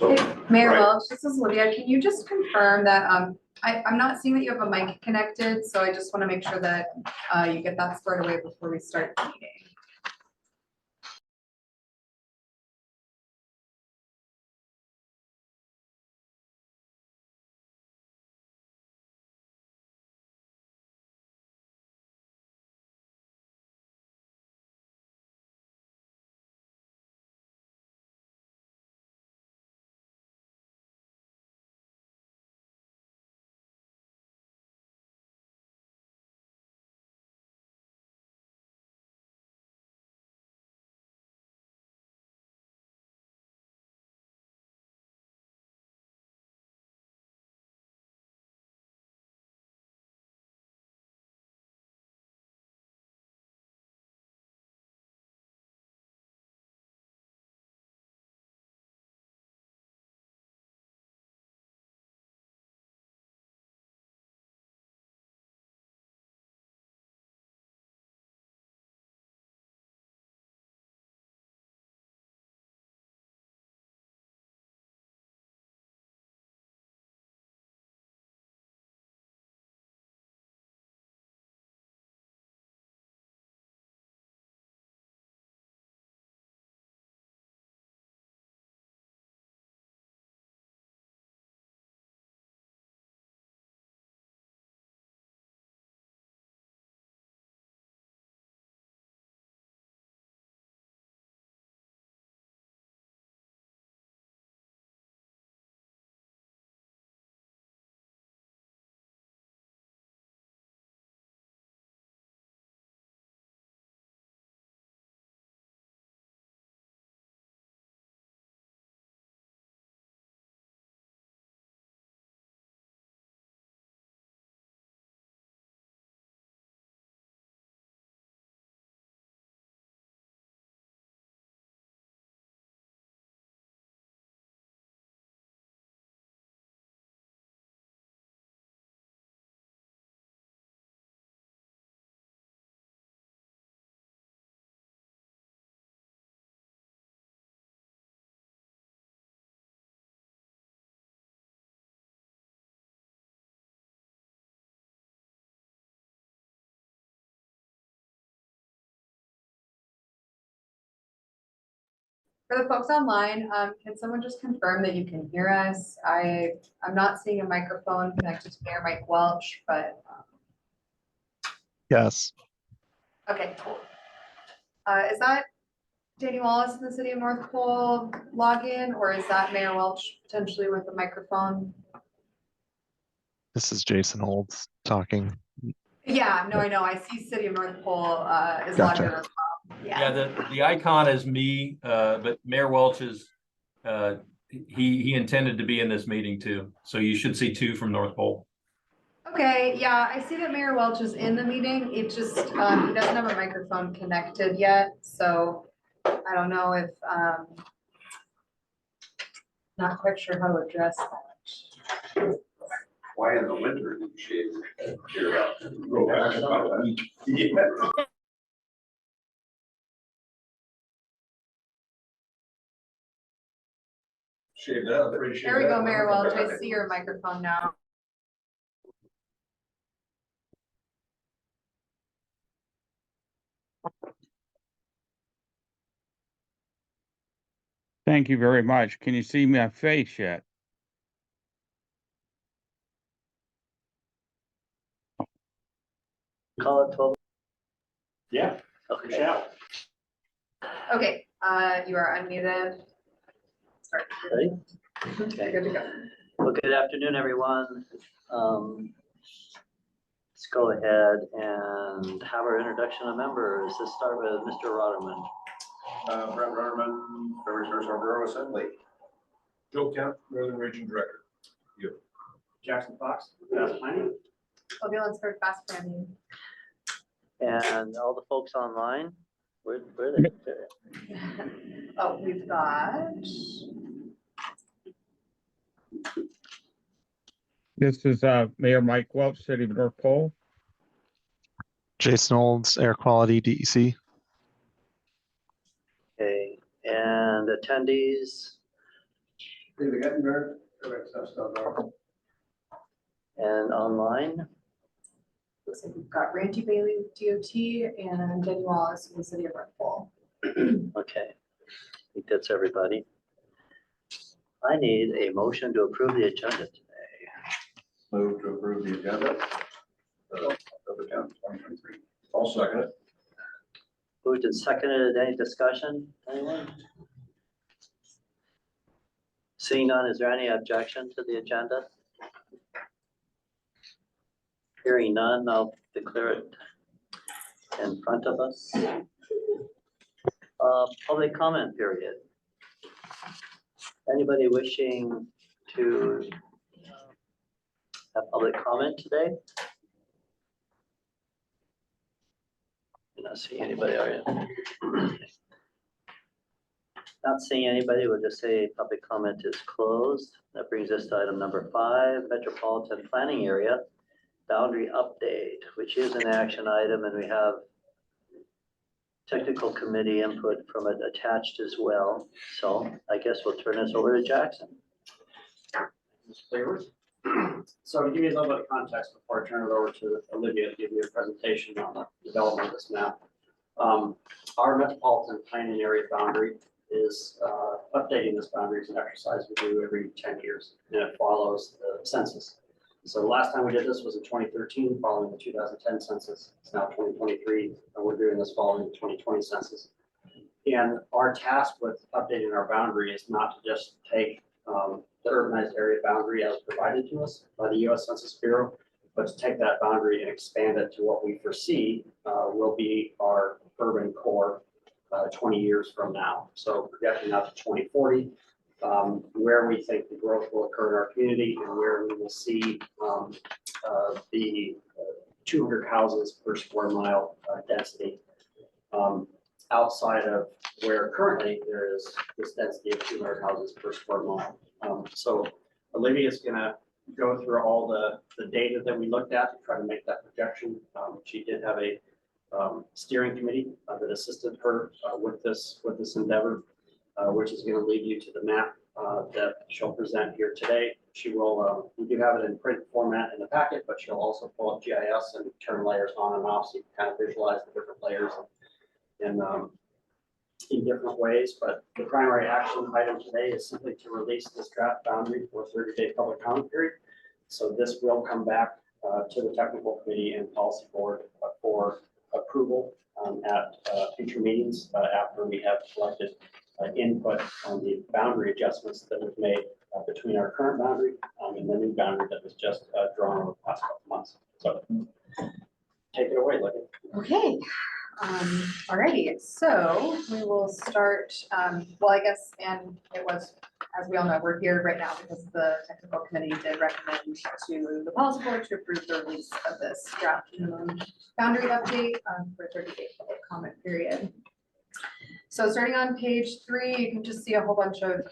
So, Hey, Mayor right. Welch, this is Olivia. Can you just confirm that, I'm not seeing that you have a mic connected, so I just want to make sure that you get that squared away before we start the meeting. For the folks online, can someone just confirm that you can hear us? I'm not seeing a microphone connected to Mayor Mike Welch, but, Yes. okay, cool. Is that Danny Wallace in the city of North Pole login, or is that Mayor Welch potentially with a microphone? This is Jason Holtz talking. Yeah, no, I know. I see city of North Pole is Gotcha. logged in as well. Yeah, the icon is me, but Mayor Welch is, he intended to be in this meeting too. So you should see two from North Pole. Okay, yeah, I see that Mayor Welch is in the meeting. It just, he doesn't have a microphone connected yet, so I don't know if, not quite sure how to address that. Why in the winter do you shave your hair out? Go back about a week. Yeah. Shaved out. There we go, Mayor Welch. I see your microphone now. Thank you very much. Can you see my face yet? Call it 12. Yeah. Okay. Shout. Okay, you are unmuted. Start. Ready? Okay, good to go. Well, good afternoon, everyone. Let's go ahead and have our introduction of members. Let's start with Mr. Rotterman. Brett Rutterman, River Source Borough Assembly. Joe Kemp, Northern Region Director. You. Jackson Fox, Fast Planning. Olivia, let's start fast planning. And all the folks online, where are they? Oh, we've got. This is Mayor Mike Welch, City of North Pole. Jason Holtz, Air Quality DEC. Okay, and attendees, David Ettenberg, OXF.org. And online, Looks like we've got Randy Bailey with DOT and Jenny Wallace from the city of North Pole. okay. I think that's everybody. I need a motion to approve the agenda today. Move to approve the agenda. October 10th, 2023. I'll second it. Moved and seconded. Any discussion? Anyone? Seeing none, is there any objection to the agenda? Hearing none, I'll declare it in front of us. Public comment period. Anybody wishing to have public comment today? You're not seeing anybody, are you? Not seeing anybody, we'll just say public comment is closed. That brings us to item number 5, Metropolitan Planning Area Boundary Update, which is an action item, and we have technical committee input from it attached as well. So I guess we'll turn this over to Jackson. Mr. Favors. So to give you a little bit of context before I turn it over to Olivia to give you a presentation on the development of this map. Our metropolitan planning area boundary is updating this boundary is an exercise we do every 10 years, and it follows the census. So the last time we did this was in 2013, following the 2010 census. It's now 2023, and we're doing this following the 2020 census. And our task with updating our boundary is not to just take the urbanized area boundary as provided to us by the U.S. Census Bureau, but to take that boundary and expand it to what we foresee will be our urban core 20 years from now. So projecting out to 2040, where we think the growth will occur in our community and where we will see the 200 houses per square mile density outside of where currently there is this density of 200 houses per square mile. So Olivia is going to go through all the data that we looked at to try to make that projection. She did have a steering committee that assisted her with this endeavor, which is going to lead you to the map that she'll present here today. She will, we do have it in print format in the packet, but she'll also pull up GIS and turn layers on and off so you can kind of visualize the different layers in different ways. But the primary action item today is simply to release this draft boundary for a 30-day public comment period. So this will come back to the technical committee and policy board for approval at future meetings after we have collected input on the boundary adjustments that we've made between our current boundary and the new boundary that was just drawn over the past couple months. So take it away, Lydia. Okay, alrighty, so we will start, well, I guess, and it was, as we all know, we're here right now because the technical committee did recommend to the policy board to approve the release of this draft minimum boundary update for a 30-day public comment period. So starting on page 3, you can just see a whole bunch of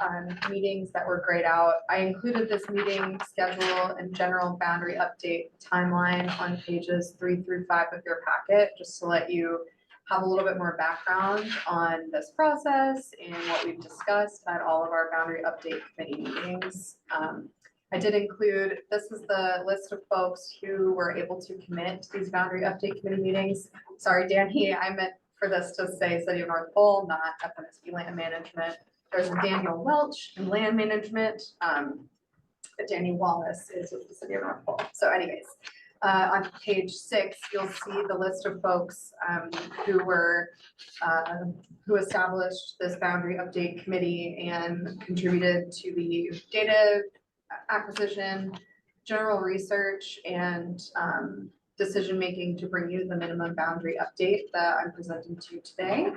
meetings that were grayed out. I included this meeting schedule and general boundary update timeline on pages 3 through 5 of your packet, just to let you have a little bit more background on this process and what we've discussed at all of our boundary update committee meetings. I did include, this is the list of folks who were able to commit to these boundary update committee meetings. Sorry, Danny, I meant for this to say City of North Pole, not FMSP Land Management. There's Daniel Welch in Land Management. Danny Wallace is with the City of North Pole. So anyways, on page 6, you'll see the list of folks who established this boundary update committee and contributed to the data acquisition, general research, and decision-making to bring you the minimum boundary update that I'm presenting to you today.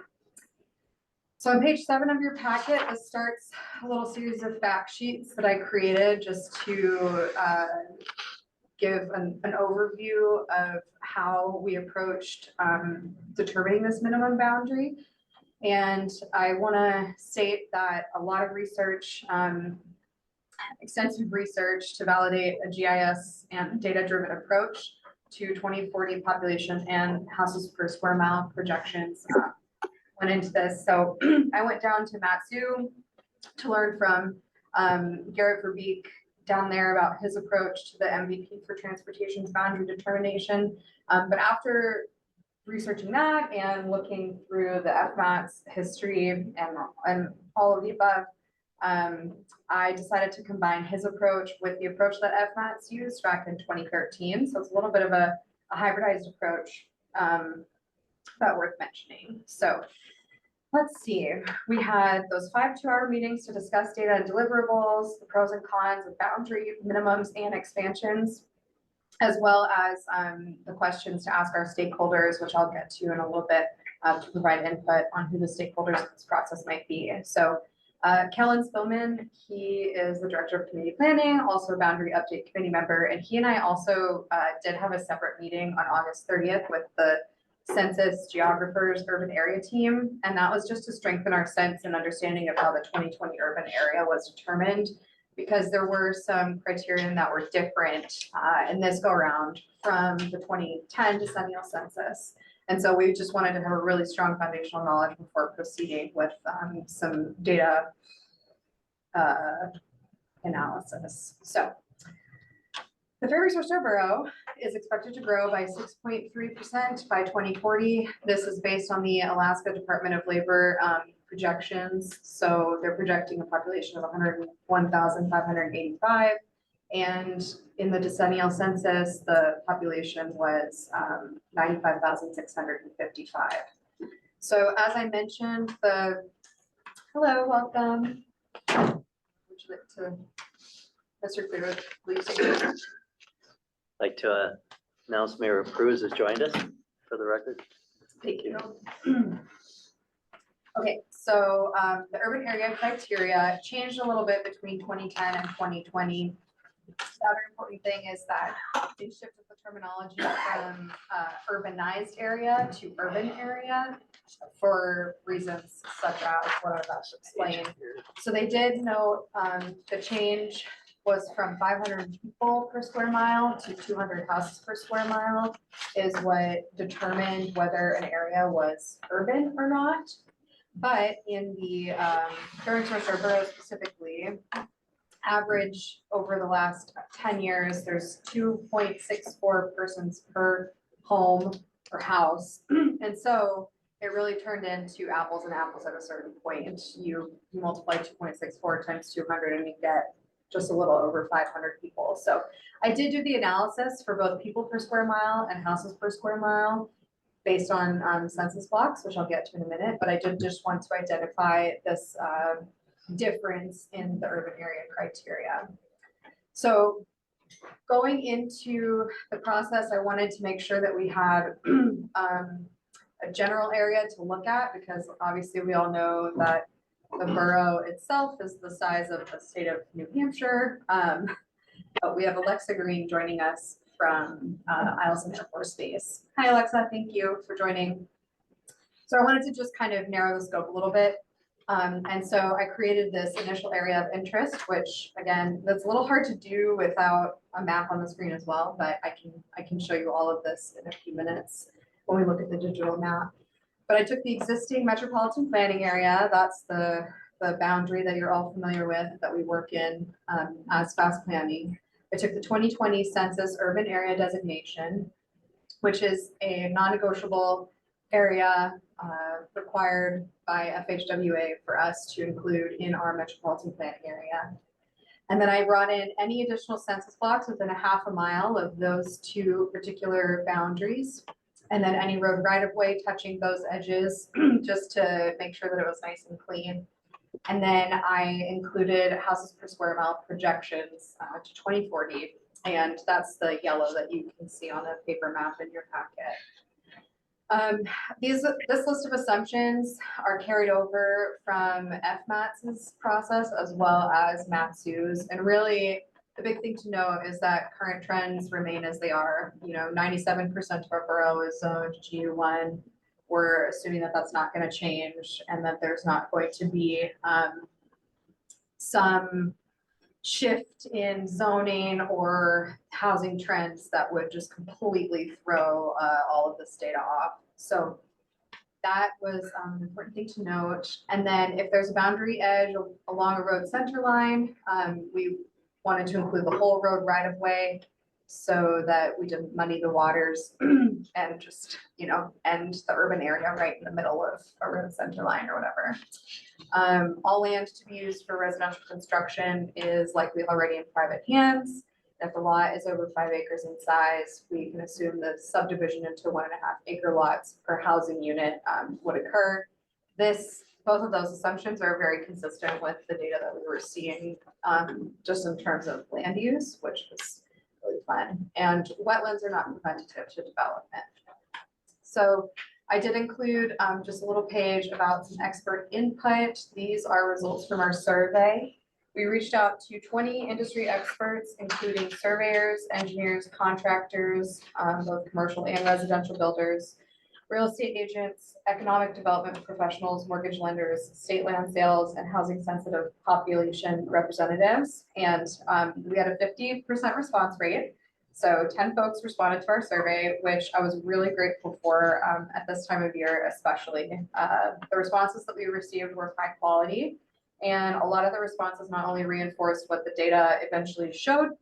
So on page 7 of your packet, this starts a little series of fact sheets that I created just to give an overview of how we approached determining this minimum boundary. And I want to state that a lot of research, extensive research to validate a GIS and data-driven approach to 2040 population and houses per square mile projections went into this. So I went down to Matsu to learn from Garrett Verbeek down there about his approach to the MVP for transportation's boundary determination. But after researching that and looking through the FMAT's history and all of the above, I decided to combine his approach with the approach that FMAT's used back in 2013. So it's a little bit of a hybridized approach that worth mentioning. So let's see, we had those 5 2-hour meetings to discuss data and deliverables, the pros and cons of boundary minimums and expansions, as well as the questions to ask our stakeholders, which I'll get to in a little bit, to provide input on who the stakeholders of this process might be. So Kellen Spillman, he is the Director of Community Planning, also a Boundary Update Committee member, and he and I also did have a separate meeting on August 30th with the Census Geographers Urban Area Team, and that was just to strengthen our sense and understanding of how the 2020 urban area was determined, because there were some criterion that were different in this go around from the 2010 decennial census. And so we just wanted to have a really strong foundational knowledge before proceeding with some data analysis. So the Fair Resource Borough is expected to grow by 6.3% by 2040. This is based on the Alaska Department of Labor projections. So they're projecting a population of 101,585. And in the decennial census, the population was 95,655. So as I mentioned, hello, welcome. Would you like to, Mr. Clear, please take it. Like to announce Mayor Cruz has joined us for the record. Thank you. Okay, so the urban area criteria changed a little bit between 2010 and 2020. The other important thing is that they shifted the terminology from urbanized area to urban area for reasons such as what I'm about to explain. So they did note the change was from 500 people per square mile to 200 houses per square mile is what determined whether an area was urban or not. But in the Fair Resource Borough specifically, average over the last 10 years, there's 2.64 persons per home or house. And so it really turned into apples and apples at a certain point. You multiply 2.64 times 200 and you get just a little over 500 people. So I did do the analysis for both people per square mile and houses per square mile based on census blocks, which I'll get to in a minute, but I did just want to identify this difference in the urban area criteria. So going into the process, I wanted to make sure that we had a general area to look at, because obviously we all know that the borough itself is the size of the state of New Hampshire. But we have Alexa Green joining us from Eielson Air Force Base. Hi, Alexa, thank you for joining. So I wanted to just kind of narrow the scope a little bit. And so I created this initial area of interest, which again, that's a little hard to do without a map on the screen as well, but I can show you all of this in a few minutes when we look at the digital map. But I took the existing metropolitan planning area, that's the boundary that you're all familiar with that we work in as fast planning. I took the 2020 census urban area designation, which is a non-negotiable area required by FHWA for us to include in our metropolitan planning area. And then I brought in any additional census blocks within a half a mile of those two particular boundaries. And then any road right of way touching those edges just to make sure that it was nice and clean. And then I included houses per square mile projections to 2040. And that's the yellow that you can see on the paper map in your packet. This list of assumptions are carried over from FMATS's process as well as MATSU's. And really the big thing to know is that current trends remain as they are. You know, 97% of our borough is zoned GU1. We're assuming that that's not going to change and that there's not going to be some shift in zoning or housing trends that would just completely throw all of this data off. So that was an important thing to note. And then if there's a boundary edge along a road center line, we wanted to include the whole road right of way so that we didn't muddy the waters and just, end the urban area right in the middle of a road center line or whatever. All land to be used for residential construction is likely already in private hands. If the lot is over 5 acres in size, we can assume the subdivision into 1.5 acre lots per housing unit would occur. Both of those assumptions are very consistent with the data that we were seeing just in terms of land use, which was really fun. And wetlands are not preventative to development. So I did include just a little page about some expert input. These are results from our survey. We reached out to 20 industry experts, including surveyors, engineers, contractors, both commercial and residential builders, real estate agents, economic development professionals, mortgage lenders, state land sales, and housing sensitive population representatives. And we had a 50% response rate. So 10 folks responded to our survey, which I was really grateful for at this time of year, especially. The responses that we received were high quality. And a lot of the responses not only reinforced what the data eventually showed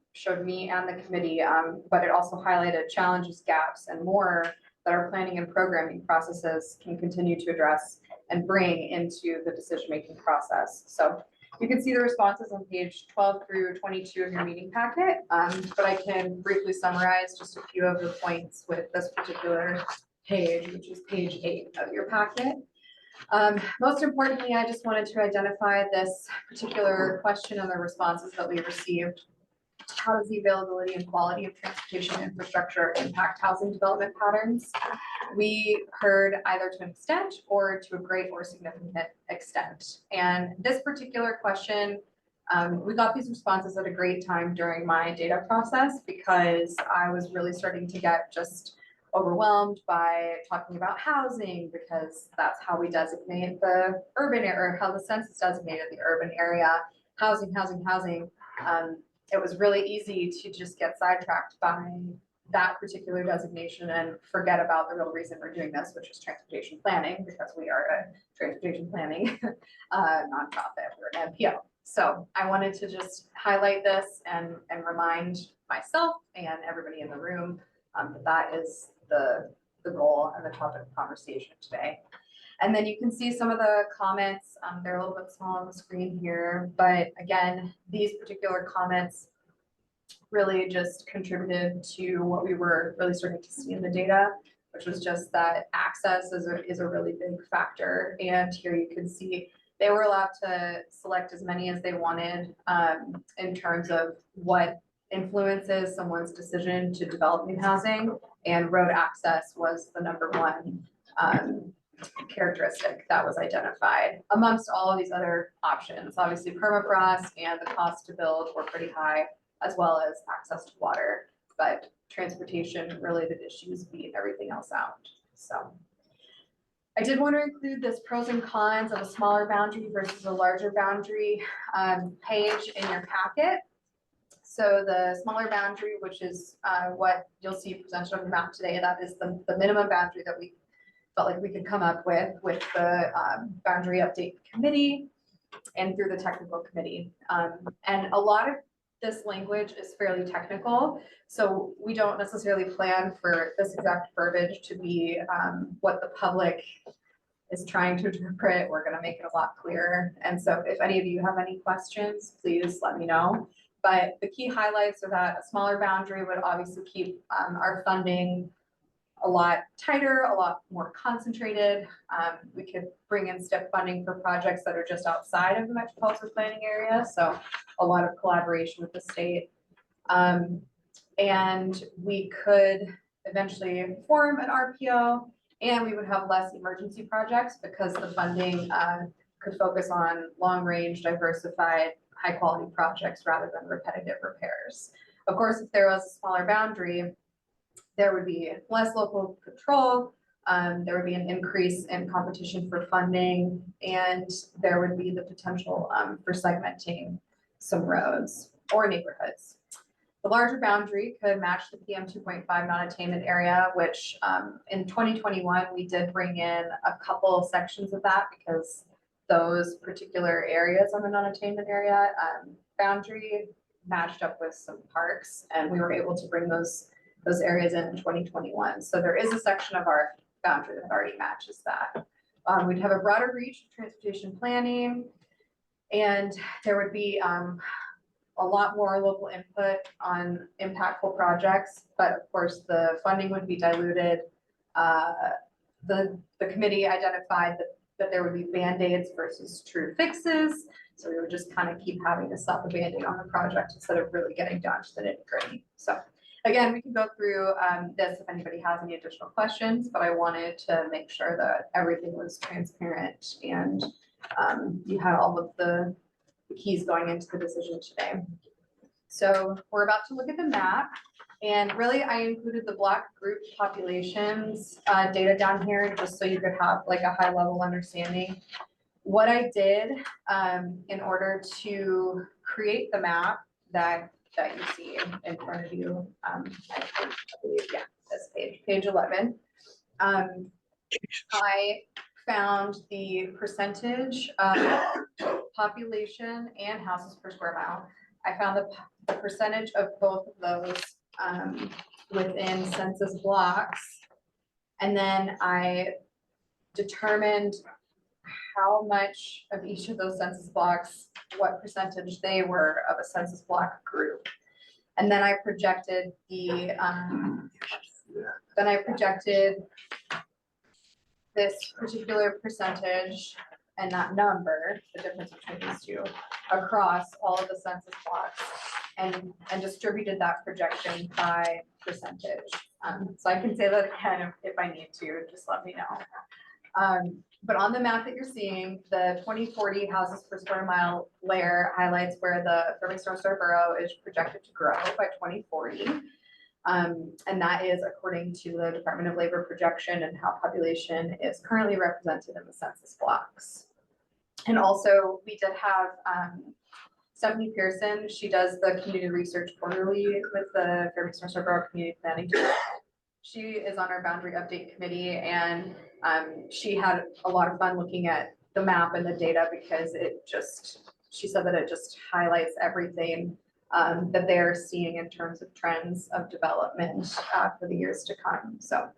me and the committee, but it also highlighted challenges, gaps, and more that our planning and programming processes can continue to address and bring into the decision-making process. So you can see the responses on page 12 through 22 of your meeting packet, but I can briefly summarize just a few of the points with this particular page, which is page 8 of your packet. Most importantly, I just wanted to identify this particular question and the responses that we received. How does the availability and quality of transportation infrastructure impact housing development patterns? We heard either to an extent or to a great or significant extent. And this particular question, we got these responses at a great time during my data process because I was really starting to get just overwhelmed by talking about housing because that's how we designate the urban area, or how the census designated the urban area. Housing. It was really easy to just get sidetracked by that particular designation and forget about the real reason we're doing this, which is transportation planning, because we are a transportation planning nonprofit, we're an NPO. So I wanted to just highlight this and remind myself and everybody in the room that is the goal and the topic of conversation today. And then you can see some of the comments, they're a little bit small on the screen here, but again, these particular comments really just contributed to what we were really starting to see in the data, which was just that access is a really big factor. And here you can see they were allowed to select as many as they wanted in terms of what influences someone's decision to develop new housing, and road access was the #1 characteristic that was identified amongst all of these other options. Obviously, permafrost and the cost to build were pretty high, as well as access to water, but transportation related issues beat everything else out. So I did want to include this pros and cons of a smaller boundary versus a larger boundary page in your packet. So the smaller boundary, which is what you'll see presented on the map today, that is the minimum boundary that we felt like we could come up with the boundary update committee and through the technical committee. And a lot of this language is fairly technical, so we don't necessarily plan for this exact verbiage to be what the public is trying to interpret. We're going to make it a lot clearer. And so if any of you have any questions, please let me know. But the key highlights are that a smaller boundary would obviously keep our funding a lot tighter, a lot more concentrated. We could bring in STIP funding for projects that are just outside of the metropolitan planning area. So a lot of collaboration with the state. And we could eventually form an RPO, and we would have less emergency projects because the funding could focus on long-range, diversified, high-quality projects rather than repetitive repairs. Of course, if there was a smaller boundary, there would be less local control, there would be an increase in competition for funding, and there would be the potential for segmenting some roads or neighborhoods. The larger boundary could match the PM 2.5 non-attainment area, which in 2021, we did bring in a couple of sections of that because those particular areas on the non-attainment area boundary matched up with some parks, and we were able to bring those areas in 2021. So there is a section of our boundary that already matches that. We'd have a broader reach of transportation planning, and there would be a lot more local input on impactful projects, but of course the funding would be diluted. The committee identified that there would be Band-Aids versus true fixes. So we would just kind of keep having to slap a Band-Aid on the project instead of really getting down to the nitty-gritty. So again, we can go through this if anybody has any additional questions, but I wanted to make sure that everything was transparent and you had all of the keys going into the decision today. So we're about to look at the map, and really I included the block group populations data down here just so you could have like a high level understanding. What I did in order to create the map that you see in front of you, I believe, yeah, this page 11. I found the percentage of population and houses per square mile. I found the percentage of both of those within census blocks. And then I determined how much of each of those census blocks, what percentage they were of a census block group. And then I projected the, this particular percentage and that number, the difference between these two, across all of the census blocks and distributed that projection by percentage. So I can say that again if I need to, just let me know. But on the map that you're seeing, the 2040 houses per square mile layer highlights where the Fairbanks North Star Borough is projected to grow by 2040. And that is according to the Department of Labor projection and how population is currently represented in the census blocks. And also we did have Stephanie Pearson. She does the community research quarterly with the Fairbanks North Star Borough Community Planning Department. She is on our boundary update committee, and she had a lot of fun looking at the map and the data because she said that it just highlights everything that they're seeing in terms of trends of development for the years to come. So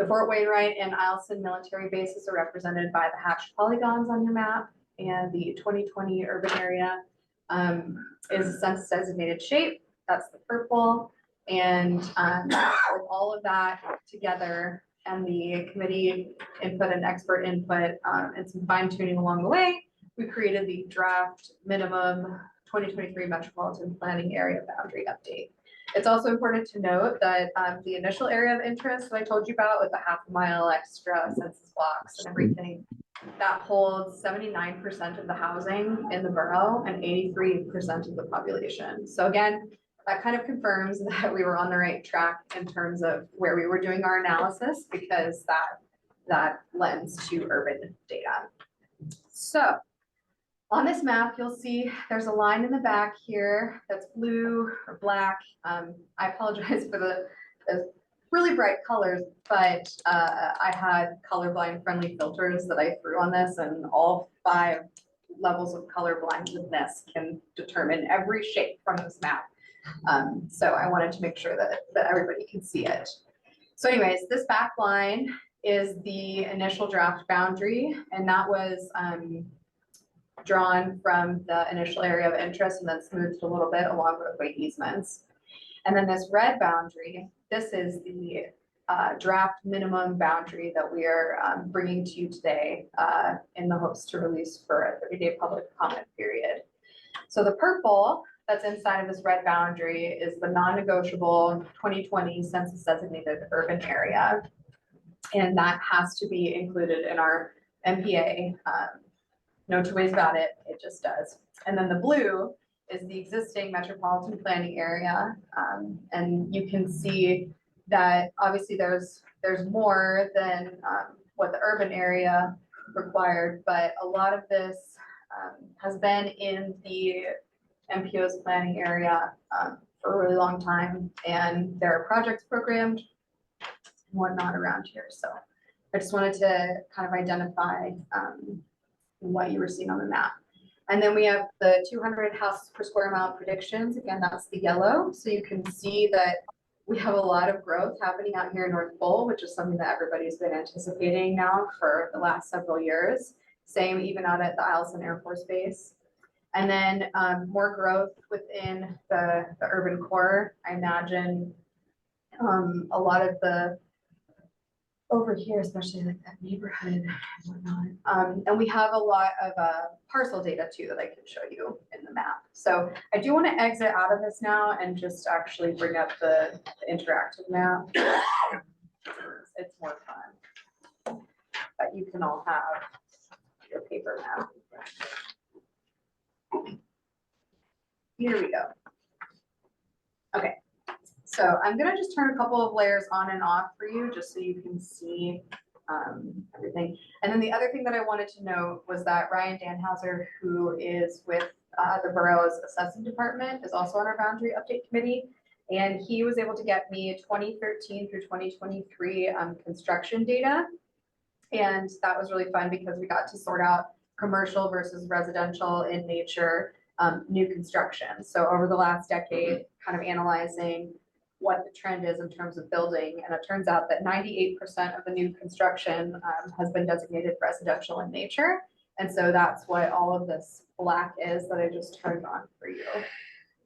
the Fort Wainwright and Eielson military bases are represented by the hatched polygons on your map, and the 2020 urban area is a census designated shape. That's the purple. And with all of that together and the committee input and expert input and some fine tuning along the way, we created the draft minimum 2023 metropolitan planning area boundary update. It's also important to note that the initial area of interest that I told you about with the half mile extra census blocks and everything, that holds 79% of the housing in the borough and 83% of the population. So again, that kind of confirms that we were on the right track in terms of where we were doing our analysis, because that lends to urban data. So on this map, you'll see there's a line in the back here that's blue or black. I apologize for the really bright colors, but I had colorblind friendly filters that I threw on this, and all 5 levels of colorblindness can determine every shape from this map. So I wanted to make sure that everybody can see it. So anyways, this back line is the initial draft boundary, and that was drawn from the initial area of interest and then smoothed a little bit along roadway easements. And then this red boundary, this is the draft minimum boundary that we are bringing to you today in the hopes to release for a 30-day public comment period. So the purple that's inside of this red boundary is the non-negotiable 2020 census designated urban area. And that has to be included in our MPA. No two ways about it, it just does. And then the blue is the existing metropolitan planning area. And you can see that obviously there's more than what the urban area required, but a lot of this has been in the MPO's planning area for a really long time, and there are projects programmed and whatnot around here, so I just wanted to kind of identify what you were seeing on the map. And then we have the 200 houses per square mile predictions. Again, that's the yellow. So you can see that we have a lot of growth happening out here in North Pole, which is something that everybody's been anticipating now for the last several years. Same even out at the Eielson Air Force Base. And then more growth within the urban core. I imagine a lot of the over here, especially like that neighborhood and whatnot. And we have a lot of parcel data too that I can show you in the map. So I do want to exit out of this now and just actually bring up the interactive map. It's more fun. But you can all have your paper map. Here we go. Okay. So I'm gonna just turn a couple of layers on and off for you, just so you can see everything. And then the other thing that I wanted to note was that Ryan Danhauser, who is with the borough's assessing department, is also on our boundary update committee. And he was able to get me 2013 through 2023 construction data. And that was really fun because we got to sort out commercial versus residential in nature, new construction. So over the last decade, kind of analyzing what the trend is in terms of building. And it turns out that 98% of the new construction has been designated residential in nature. And so that's what all of this black is that I just turned on for you.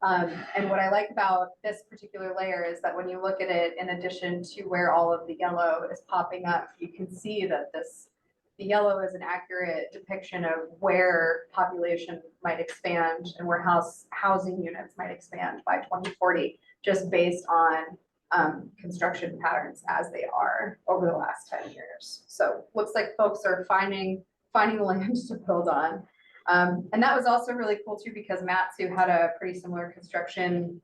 And what I like about this particular layer is that when you look at it, in addition to where all of the yellow is popping up, you can see that the yellow is an accurate depiction of where population might expand and where housing units might expand by 2040, just based on construction patterns as they are over the last 10 years. So looks like folks are finding land to build on. And that was also really cool too, because Matsu had a pretty similar construction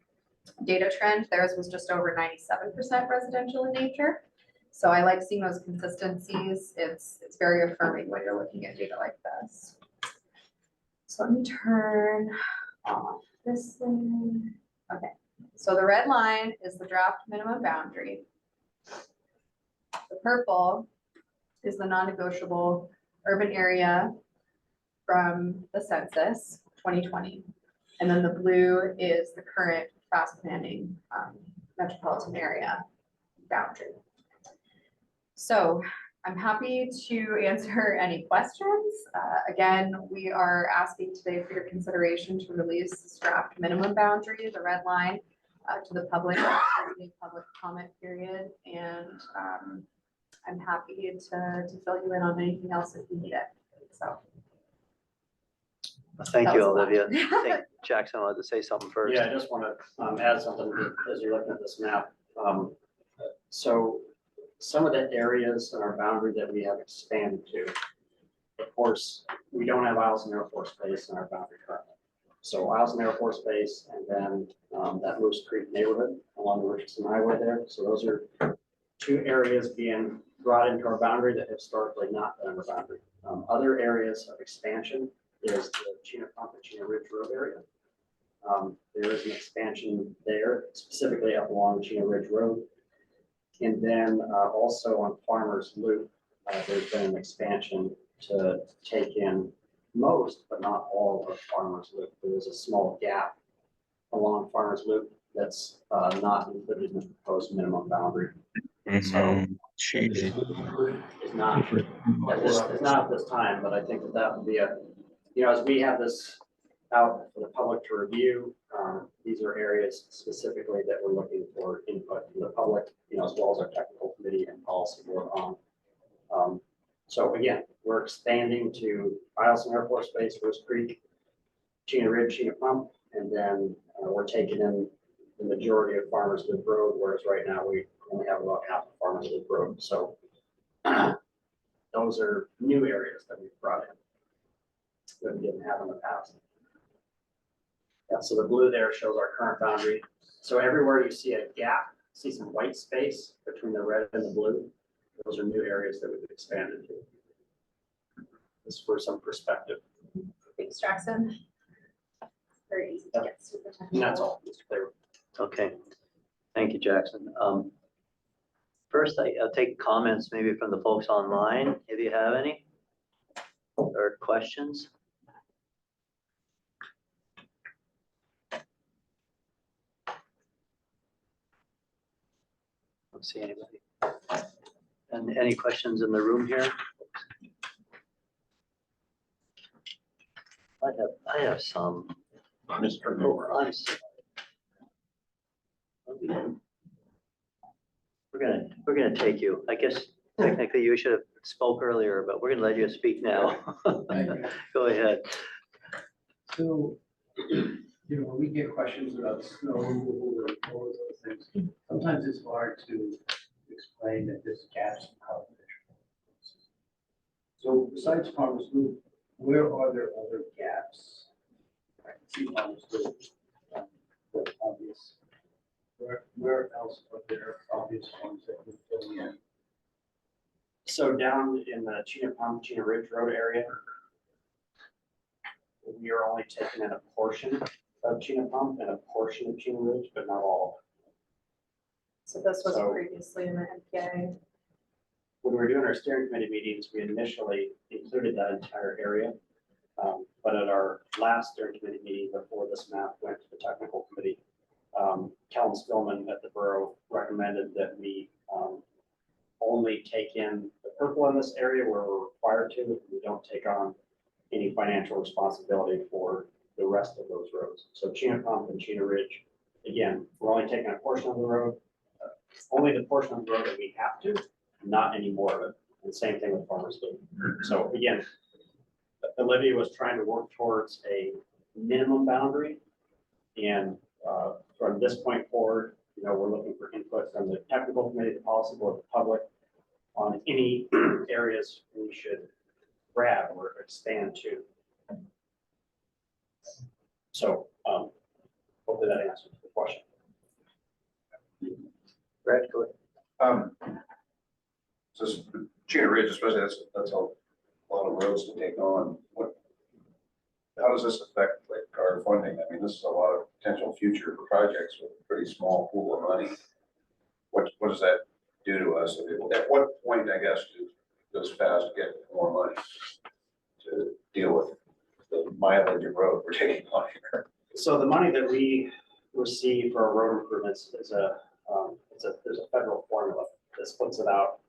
data trend. Theirs was just over 97% residential in nature. So I like seeing those consistencies. It's very affirming when you're looking at data like this. So let me turn off this thing. Okay, so the red line is the draft minimum boundary. The purple is the non-negotiable urban area from the census 2020. And then the blue is the current fast planning metropolitan area boundary. So I'm happy to answer any questions. Again, we are asking today for your consideration to release this draft minimum boundary, the red line, to the public, public comment period. And I'm happy to fill you in on anything else if you need it. So. Thank That you, was a lot. Olivia. I think Jackson wanted to say something first. Yeah, I just want to add something as you're looking at this map. So some of the areas in our boundary that we have expanded to, of course, we don't have Eielson Air Force Base in our boundary currently. So Eielson Air Force Base and then that Moose Creek neighborhood along the Richardson Highway there. So those are two areas being brought into our boundary that historically not been in the boundary. Other areas of expansion is the Chena Pump and Chena Ridge Road area. There is an expansion there, specifically up along Chena Ridge Road. And then also on Farmers Loop, there's been an expansion to take in most, but not all of Farmers Loop. There was a small gap along Farmers Loop that's not included in the proposed minimum boundary. So it's not at this time, but I think that would be as we have this out for the public to review, these are areas specifically that we're looking for input from the public, as well as our technical committee and policy board on. So again, we're expanding to Eielson Air Force Base, Moose Creek, Chena Ridge, Chena Pump, and then we're taking in the majority of Farmers Loop Road, whereas right now we only have about half of Farmers Loop Road. So those are new areas that we've brought in that we didn't have in the past. Yeah, so the blue there shows our current boundary. So everywhere you see a gap, see some white space between the red and the blue, those are new areas that we've expanded to. Just for some perspective. Thanks, Jackson. Very easy to get. And that's all, Mr. Clay. Okay, thank you, Jackson. First, I'll take comments maybe from the folks online, if you have any, or questions. Don't see anybody. And any questions in the room here? I have some. Mr. Oh, I'm sorry. We're gonna take you. I guess technically you should have spoke earlier, but we're gonna let you speak now. Go ahead. So, when we get questions about snow removal or all of those things, sometimes it's hard to explain that there's gaps in coverage. So besides Farmers Loop, where are there other gaps? I can see Farmers Loop, but obvious. Where else are there obvious ones that would fill in? So down in the Chena Ridge Road area, we are only taking in a portion of Chena Pump and a portion of Chena Ridge, but not all. So this was So- previously in the MPA. When we were doing our steering committee meetings, we initially included that entire area. But at our last steering committee meeting before this map went to the technical committee, Kellen Spillman at the borough recommended that we only take in the purple in this area where we're required to. We don't take on any financial responsibility for the rest of those roads. So Chena Pump and Chena Ridge, again, we're only taking a portion of the road, only the portion of the road that we have to, not any more of it. And same thing with Farmers Loop. So again, Olivia was trying to work towards a minimum boundary. And from this point forward, we're looking for input from the technical committee, the policy board, the public on any areas we should grab or expand to. So hopefully that answers the question. Brett, go ahead. So Chena Ridge, especially, that's a lot of roads to take on. How does this affect like our funding? I mean, this is a lot of potential future projects with a pretty small pool of money. What does that do to us? At what point, I guess, does FAST get more money to deal with the mileage of road we're taking on here? So the money that we receive for our road improvements is there's a federal formula that splits it out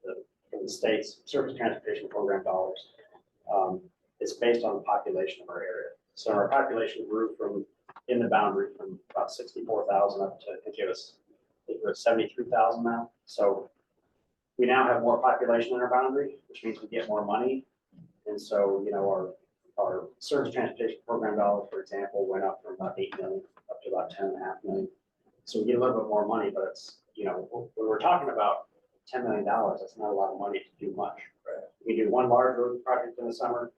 from the state's surface transportation program dollars. It's based on the population of our area. So our population grew in the boundary from about 64,000 up to, I think we're at 73,000 now. So we now have more population in our boundary, which means we get more money. And so, our surface transportation program dollars, for example, went up from about 8 million up to about 10.5 million. So we get a little bit more money, but it's, when we're talking about $10 million, that's not a lot of money to do much. Right? We do one large road project in the summer,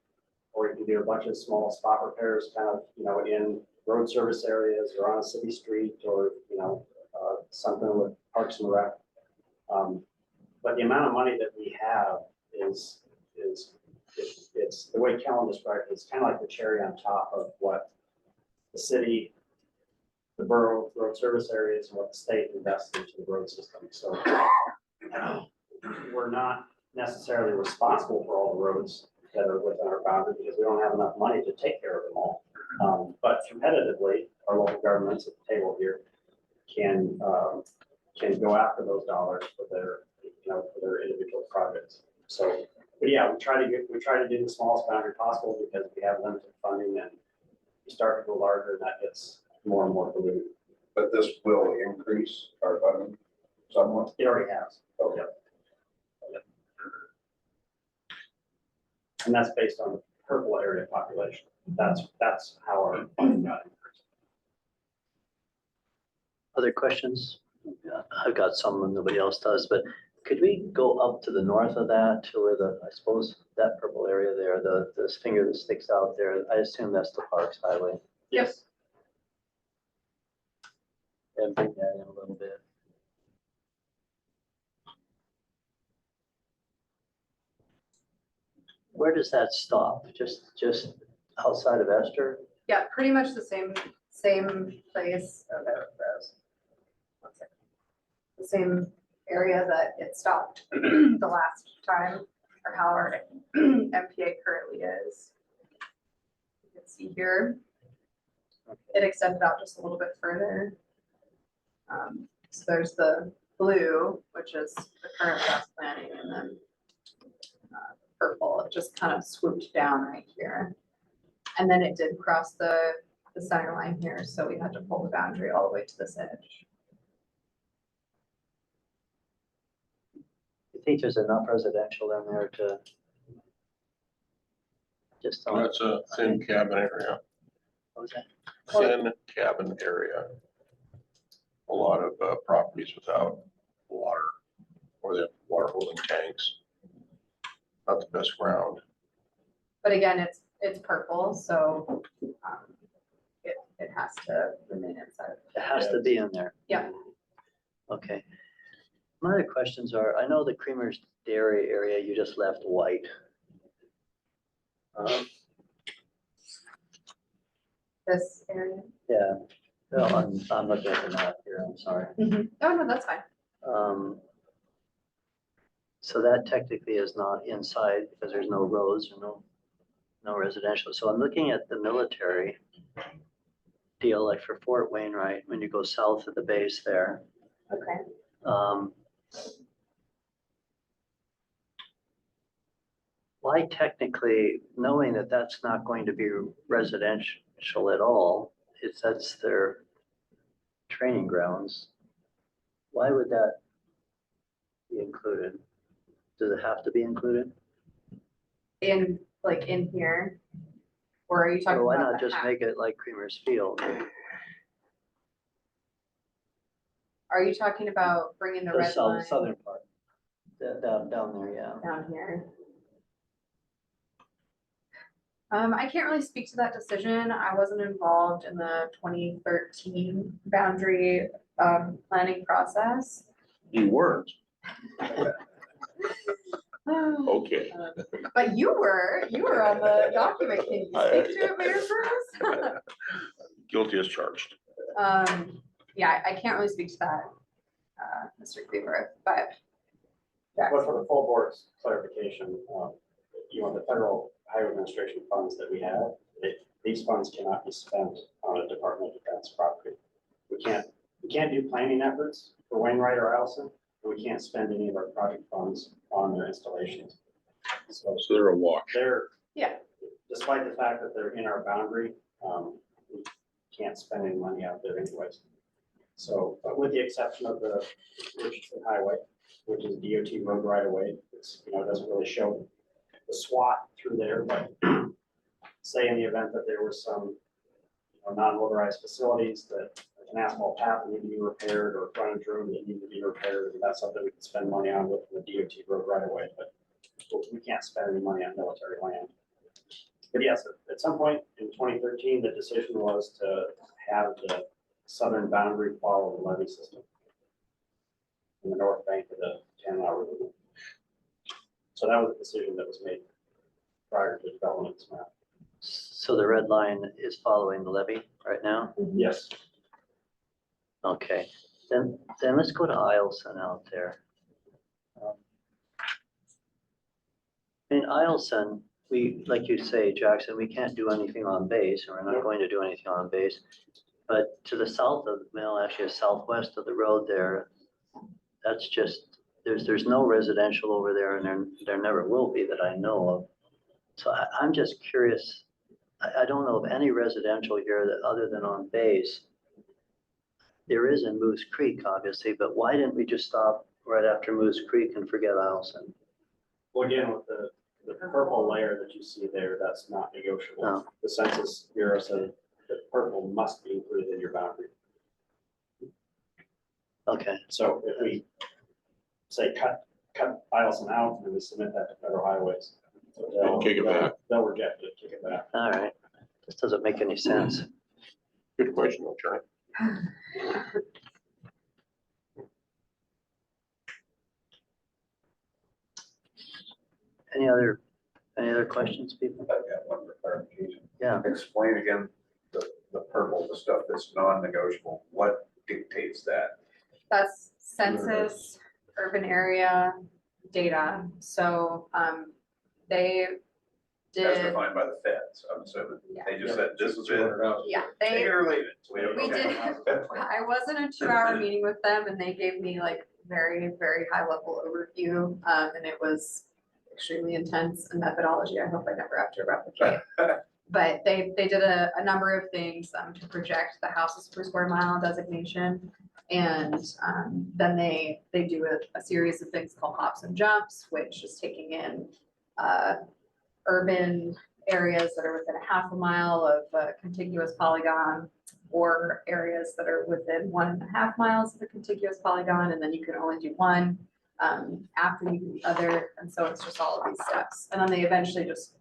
or you can do a bunch of small spot repairs kind of, in road service areas or on a city street or, something with Parks and Rec. But the amount of money that we have is it's the way Kellen described it, it's kind of like the cherry on top of what the city, the borough road service areas and what the state invests into the road system. So we're not necessarily responsible for all the roads that are within our boundary because we don't have enough money to take care of them all. But competitively, our local governments at the table here can go after those dollars for their individual projects. So, but yeah, we try to do the smallest boundary possible because we have limited funding, and you start to go larger, and that gets more and more diluted. But this will increase our funding somewhat. It already has. Okay. Yep. And that's based on the purple area population. That's how our funding got increased. Other questions? Yeah, I've got some and nobody else does, but could we go up to the north of that to where I suppose that purple area there, this finger that sticks out there, I assume that's the Parks Highway. Yes. And bring that in a little bit. Where does that stop? Just outside of Esther? Yeah, pretty much the same place. Oh, there it goes. the same area that it stopped the last time, or how our MPA currently is. You can see here, it extended out just a little bit further. So there's the blue, which is the current gas planning, and then purple, it just kind of swooped down right here. And then it did cross the center line here, so we had to pull the boundary all the way to this edge. You think there's enough residential in there to just? That's a thin cabin area, What was that? thin cabin area. A lot of properties without water, or they have water holding tanks. Not the best ground. But again, it's purple, so it has to remain inside. It has to be in there. Yeah. Okay. My other questions are, I know the Creamer's Dairy area, you just left white. This area. Yeah, no, I'm looking at the map here, I'm sorry. Oh, no, that's fine. So that technically is not inside because there's no roads or no residential. So I'm looking at the military deal, like for Fort Wainwright, when you go south of the base there. Okay. Why technically, knowing that that's not going to be residential at all, that's their training grounds, why would that be included? Does it have to be included? In, like, in here? Or are you talking Or why about not the just half? make it like Creamer's Field? Are you talking about bringing the The red line southern part, down there, yeah. down here? I can't really speak to that decision. I wasn't involved in the 2013 boundary planning process. You weren't, okay. But you were on the document. Can you speak to it, Mayor Burrows? Guilty as charged. Yeah, I can't really speak to that, Mr. Cleaver, but. But for the full board's clarification, the federal highway administration funds that we have, these funds cannot be spent on a Department of Defense property. We can't do planning efforts for Wainwright or Allison, and we can't spend any of our project funds on their installations. So So they're a wash. Yeah. despite the fact that they're in our boundary, we can't spend any money out there anyways. So, but with the exception of the Richardson Highway, which is DOT road right away, it's, it doesn't really show the SWAT through there, but say in the event that there was some non-motorized facilities that like an asphalt path that need to be repaired or a frontage road that need to be repaired, and that's something we can spend money on with the DOT road right away, but we can't spend any money on military land. But yes, at some point in 2013, the decision was to have the southern boundary follow the levee system in the north bank of the Tanana River. So that was a decision that was made prior to development of this map. So the red line is following the levee right now? Yes. Okay, then let's go to Eielson out there. In Eielson, like you say, Jackson, we can't do anything on base, and we're not going to do anything on base. But to the south of, actually southwest of the road there, that's just, there's no residential over there, and there never will be that I know of. So I'm just curious, I don't know of any residential here that other than on base. There is in Moose Creek, obviously, but why didn't we just stop right after Moose Creek and forget Eielson? Well, again, with the purple layer that you see there, that's not negotiable. No. The Census Bureau said that purple must be included in your boundary. Okay, So if we say cut Eielson out and we submit that to federal highways, Kick it back. they'll reject it, kick it back. all right. This doesn't make any sense. Good question, Attorney. Any other questions, people? I've got one for clarification. Yeah. Explain again the purple, the stuff that's non-negotiable. What dictates that? That's census, urban area data. So, they As did, defined by the feds, I'm assuming. Yeah. They just said, this is it. yeah, Take they, it or leave it. So don't we know. did, I was in a 2-hour meeting with them and they gave me like very, very high level overview. And it was extremely intense in methodology. I hope I never have to replicate. But they did a number of things to project the houses per square mile designation. And then they do a series of things called hops and jumps, which is taking in urban areas that are within a half a mile of a contiguous polygon, or areas that are within 1.5 miles of a contiguous polygon, and then you can only do one after you do the other. And so it's just all of these steps. And then they eventually just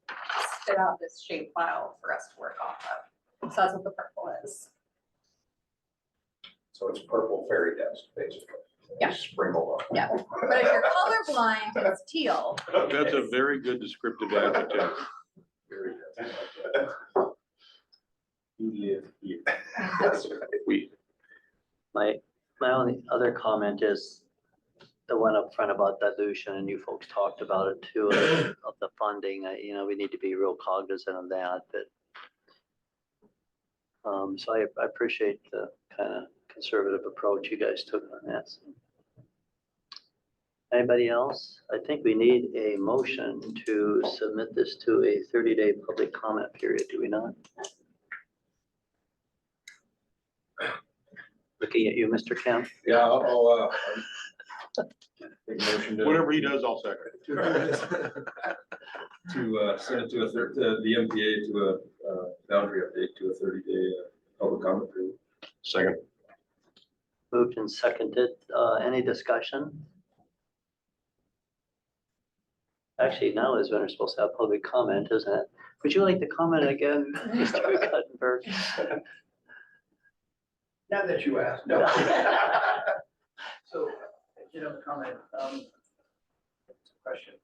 spit out this shape file for us to work off of. So that's what the purple is. So it's purple fairy dust, basically. Yeah. Sprinkled on. Yeah. But if you're colorblind, it's teal. That's a very good descriptive adjective. Very good. You live here. That's right. We, My only other comment is the one up front about dilution, and you folks talked about it too, of the funding. You know, we need to be real cognizant of that, but so I appreciate the kind of conservative approach you guys took on that. Anybody else? I think we need a motion to submit this to a 30-day public comment period, do we not? Looking at you, Mr. Kemp. Yeah, I'll, big motion to. whatever he does, I'll second. To send it to the MPA to a boundary update to a 30-day public comment period. Second. Moved and seconded. Any discussion? Actually, now is when we're supposed to have public comment, isn't it? Would you like to comment again, Mr. Guttenberg? Now that you asked, no. So, comment, question.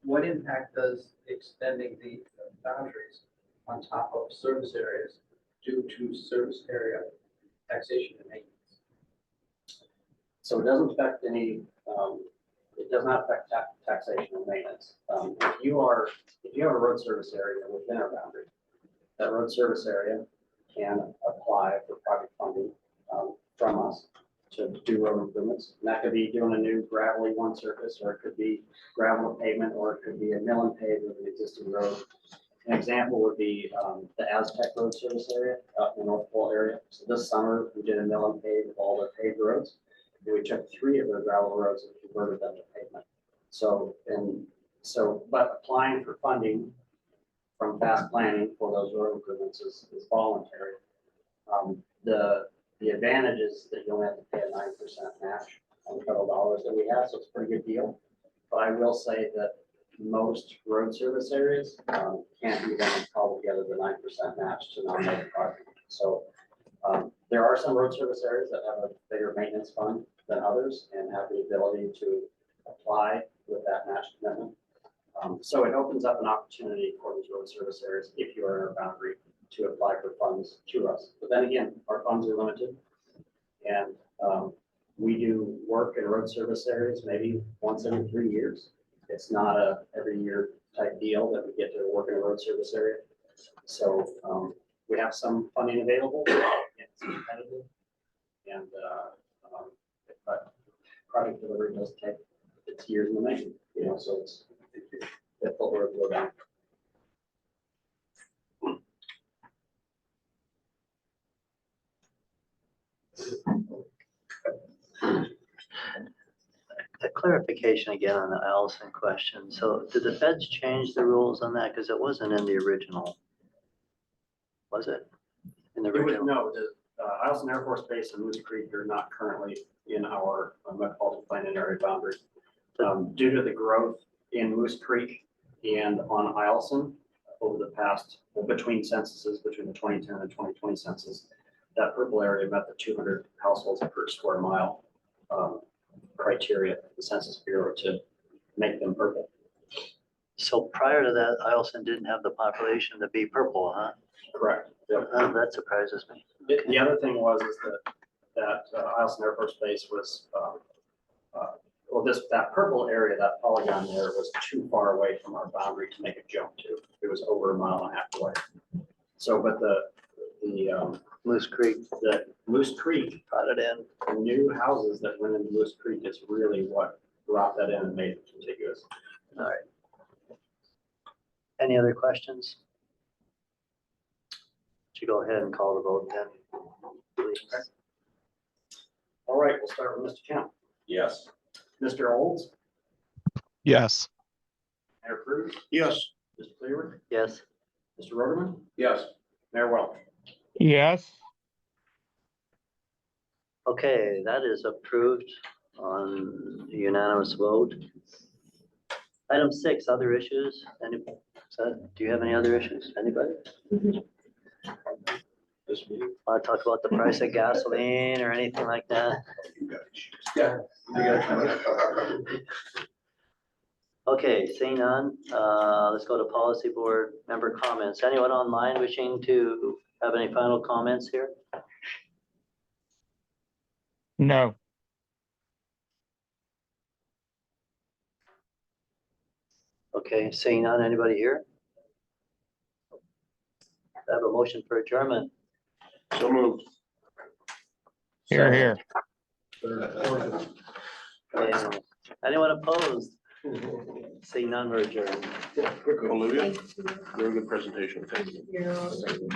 What impact does extending the boundaries on top of service areas due to service area taxation and maintenance? So it doesn't affect any, it does not affect taxation and maintenance. If you have a road service area within our boundary, that road service area can apply for project funding from us to do road improvements. And that could be doing a new gravelly one surface, or it could be gravel and pavement, or it could be a mill and pave with an existing road. An example would be the Aztec Road Service area out in the North Pole area. So this summer, we did a mill and pave with all the paved roads. And we took 3 of their gravel roads and converted them to pavement. But applying for funding from fast planning for those road improvements is voluntary. The advantage is that you only have to pay a 9% match on the federal dollars that we have, so it's a pretty good deal. But I will say that most road service areas can't even cobble together the 9% match to nominate a project. So there are some road service areas that have a bigger maintenance fund than others and have the ability to apply with that match commitment. So it opens up an opportunity for these road service areas, if you are in our boundary, to apply for funds through us. But then again, our funds are limited. And we do work in road service areas maybe once every 3 years. It's not a every year type deal that we get to work in a road service area. So we have some funding available, and it's competitive. And but project delivery does take, it's years in the making, so it's difficult to go down. A clarification again on the Allison question. So did the feds change the rules on that? Because it wasn't in the original. Was it? In the original? No, the Eielson Air Force Base and Moose Creek are not currently in our metropolitan planning area boundary. Due to the growth in Moose Creek and on Eielson over the past, between censuses, between the 2010 and 2020 census, that purple area met the 200 households per square mile criteria, the Census Bureau, to make them purple. So prior to that, Eielson didn't have the population to be purple, huh? Correct. Yep. Oh, that surprises me. The other thing was is that Eielson Air Force Base was well, that purple area, that polygon there was too far away from our boundary to make a jump to. It was over 1.5 miles away. So, but the Moose Creek Moose Creek, brought it in. the new houses that went into Moose Creek is really what brought that in and made it contiguous. All right. Any other questions? Should go ahead and call the vote then, please. All right, we'll start with Mr. Kemp. Yes. Mr. Olds, Yes. Mayor Cruz, Yes. Mr. Cleaver, Yes, Mr. Roderman, Yes. Mayor Welch. yes, okay, that is approved on unanimous vote. Item 6, other issues. Do you have any other issues? Anybody? This meeting. Want to talk about the price of gasoline or anything like that? You got issues. Yeah. You got it. Okay, seeing none, let's go to policy board member comments. Anyone online wishing to have any final comments here? no, Okay, seeing none, anybody here? I have a motion for adjournment. So moved. here, here. Okay, anyone opposed? Seeing none, we're adjourned. Olivia, Thank you. very good presentation. Thank you. You're welcome.